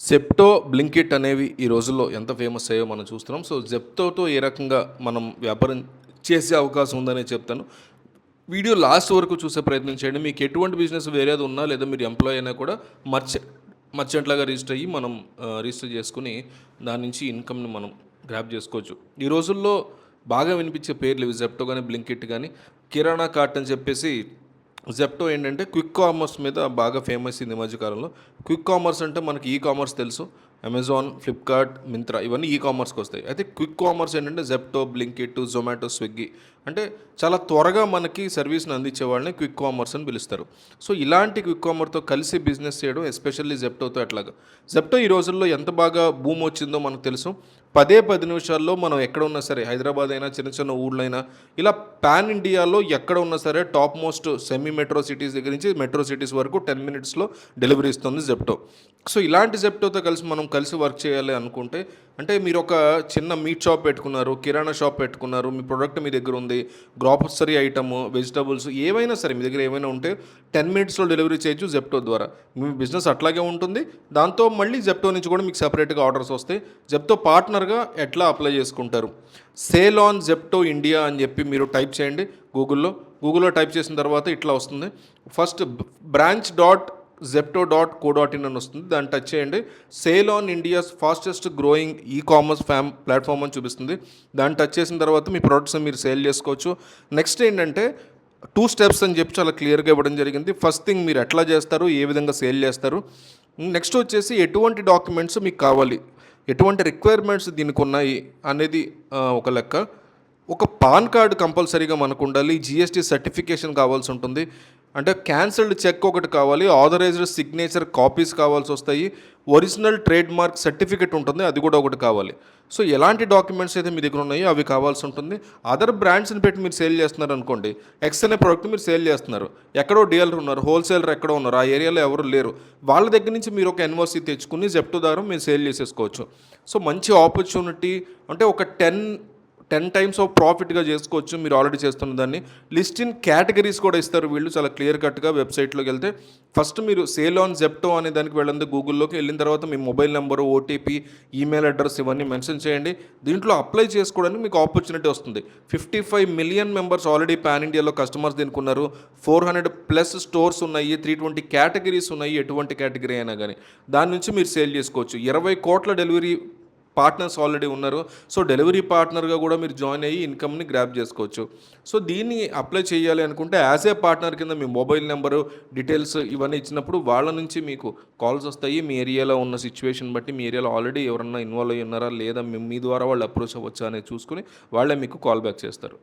Zepto, Blinkit అనేవి ఈ రోజుల్లో ఎంత ఫేమస్ అయ్యాయో మనం చూస్తున్నాం. సో, జెప్టోతో ఏ రకంగా మనం వ్యాపారం చేసే అవకాశం ఉందనే చెప్తాను. వీడియో లాస్ట్ వరకు చూసే ప్రయత్నం చేయండి. మీకు ఎటువంటి బిజినెస్ వేరేది ఉన్నా లేదా మీరు ఎంప్లాయీ అయినా కూడా మర్చెంట్ లాగా రిజిస్టర్ అయ్యి మనం రిజిస్టర్ చేసుకొని దాని నుంచి ఇన్కమ్‌ని మనం గ్రాబ్ చేసుకోవచ్చు. ఈ రోజుల్లో బాగా వినిపించే పేర్లు ఇవి జెప్టో గానీ, బ్లింకిట్ గానీ, కిరాణా కార్ట్ అని చెప్పేసి జెప్టో ఏంటంటే క్విక్ కామర్స్ మీద బాగా ఫేమస్ అయింది ఈ మధ్య కాలంలో. క్విక్ కామర్స్ అంటే మనకి ఈ కామర్స్ తెలుసు. అమెజాన్, ఫ్లిప్‌కార్ట్, మింత్రా ఇవన్నీ ఈ కామర్స్‌కి వస్తాయి. అయితే క్విక్ కామర్స్ ఏంటంటే జెప్టో, బ్లింకిట్, జొమాటో, స్విగ్గీ అంటే చాలా త్వరగా మనకి సర్వీస్‌ని అందించే వాళ్ళని క్విక్ కామర్స్ అని పిలుస్తారు. సో, ఇలాంటి క్విక్ కామర్స్‌తో కలిసి బిజినెస్ చేయడం ఎస్పెషల్లీ జెప్టోతో ఎట్లాగా. జెప్టో ఈ రోజుల్లో ఎంత బాగా బూమ్ వచ్చిందో మనకు తెలుసు. 10 నిమిషాల్లో మనం ఎక్కడ ఉన్నా సరే హైదరాబాద్ అయినా, చిన్న చిన్న ఊర్లైనా ఇలా పాన్ ఇండియాలో ఎక్కడ ఉన్నా సరే top most semi metro cities దగ్గర నుంచి మెట్రో సిటీస్ వరకు 10 మినిట్స్‌లో డెలివరీ ఇస్తుంది జెప్టో. సో, ఇలాంటి జెప్టోతో కలిసి వర్క్ చేయాలి అనుకుంటే అంటే మీరు ఒక చిన్న మీట్ షాప్ పెట్టుకున్నారు, కిరాణా షాప్ పెట్టుకున్నారు, మీ ప్రొడక్ట్ మీ దగ్గర ఉంది, గ్రాసరీ ఐటమ్, వెజిటబుల్స్ ఏవైనా సరే మీ దగ్గర ఏమైనా ఉంటే 10 మినిట్స్‌లో డెలివరీ చేయొచ్చు జెప్టో ద్వారా. మీ బిజినెస్ అట్లాగే ఉంటుంది. దాంతో మళ్ళీ జెప్టో నుంచి కూడా మీకు సెపరేట్‌గా ఆర్డర్స్ వస్తాయి. జెప్టో పార్ట్నర్‌గా ఎట్లా అప్లై చేసుకుంటారు? సేల్ ఆన్ జెప్టో ఇండియా అని చెప్పి మీరు టైప్ చేయండి గూగుల్‌లో టైప్ చేసిన తర్వాత ఇట్లా వస్తుంది. ఫస్ట్ branch.zepto.co.in అని వస్తుంది. దాన్ని టచ్ చేయండి. Sale on India's fastest growing e commerce platform అని చూపిస్తుంది. దాన్ని టచ్ చేసిన తర్వాత మీ ప్రొడక్ట్స్ మీరు సేల్ చేసుకోవచ్చు. నెక్స్ట్ ఏంటంటే 2 స్టెప్స్ అని చెప్పి చాలా క్లియర్గా ఇవ్వడం జరిగింది. ఫస్ట్ థింగ్ మీరు ఎట్లా చేస్తారు, ఏ విధంగా సేల్ చేస్తారు. నెక్స్ట్ వచ్చేసి ఎటువంటి డాక్యుమెంట్స్ మీకు కావాలి, ఎటువంటి రిక్వైర్మెంట్స్ దీనికి ఉన్నాయి అనేది ఒక లెక్క. ఒక పాన్ కార్డు కంపల్సరీగా మనకు ఉండాలి. జీఎస్టీ సర్టిఫికేషన్ కావాల్సి ఉంటుంది. అంటే క్యాన్సిల్డ్ చెక్ ఒకటి కావాలి. ఆథరైజ్డ్ సిగ్నేచర్ కాపీస్ కావాల్సి వస్తాయి. ఒరిజినల్ ట్రేడ్ మార్క్ సర్టిఫికేట్ ఉంటుంది, అది కూడా ఒకటి కావాలి. సో, ఎలాంటి డాక్యుమెంట్స్ అయితే మీ దగ్గర ఉన్నాయో అవి కావాల్సి ఉంటుంది. అదర్ బ్రాండ్స్ని పెట్టి మీరు సేల్ చేస్తున్నారు అనుకోండి, ఎక్స్ అనే ప్రోడక్ట్ మీరు సేల్ చేస్తున్నారు, ఎక్కడో డీలర్ ఉన్నారు, హోల్సేలర్ ఎక్కడో ఉన్నారు, ఆ ఏరియాలో ఎవరు లేరు, వాళ్ళ దగ్గర నుంచి మీరు ఒక ఎన్ఓసి తెచ్చుకుని జెప్టో ద్వారా మీరు సేల్ చేసేసుకోవచ్చు. సో, మంచి ఆపర్చునిటీ. అంటే ఒక 10 టైమ్స్ ఆఫ్ ప్రాఫిట్గా చేసుకోవచ్చు మీరు ఆల్రెడీ చేస్తున్న దాన్ని. లిస్ట్ ఇన్ కేటగిరీస్ కూడా ఇస్తారు వీళ్ళు చాలా క్లియర్ కట్గా. వెబ్సైట్లోకి వెళ్తే ఫస్ట్ మీరు సేల్ ఆన్ జెప్టో అనే దానికి వెళ్ళండి. గూగుల్లోకి వెళ్ళిన తర్వాత మీ mobile number, OTP, email address ఇవన్నీ మెన్షన్ చేయండి. దీంట్లో అప్లై చేసుకోవడానికి మీకు ఆపర్చునిటీ వస్తుంది. 55 మిలియన్ మెంబర్స్ ఆల్రెడీ పాన్ ఇండియాలో కస్టమర్స్ దీనికి ఉన్నారు. 400+ స్టోర్స్ ఉన్నాయి, 320 కేటగిరీస్ ఉన్నాయి, ఎటువంటి కేటగిరీ అయినా కానీ దాని నుంచి మీరు సేల్ చేసుకోవచ్చు. 20 కోట్ల డెలివరీ పార్ట్నర్స్ ఆల్రెడీ ఉన్నారు. సో, డెలివరీ పార్ట్నర్గా కూడా మీరు జాయిన్ అయ్యి ఇన్కమ్ని గ్రాప్ చేసుకోవచ్చు. సో, దీన్ని అప్లై చేయాలి అనుకుంటే యాజ్ ఏ పార్ట్నర్ కింద మీ మొబైల్ నెంబరు, డీటెయిల్స్ ఇవన్నీ ఇచ్చినప్పుడు వాళ్ళ నుంచి మీకు కాల్స్ వస్తాయి. మీ ఏరియాలో ఉన్న సిచ్యువేషన్ బట్టి మీ ఏరియాలో ఆల్రెడీ ఎవరన్నా ఇన్వాల్వ్ అయ్యి ఉన్నారా లేదా మీ ద్వారా వాళ్ళు అప్రోచ్ అవ్వచ్చా అనేది చూసుకుని వాళ్ళే మీకు కాల్ బ్యాక్ చేస్తారు.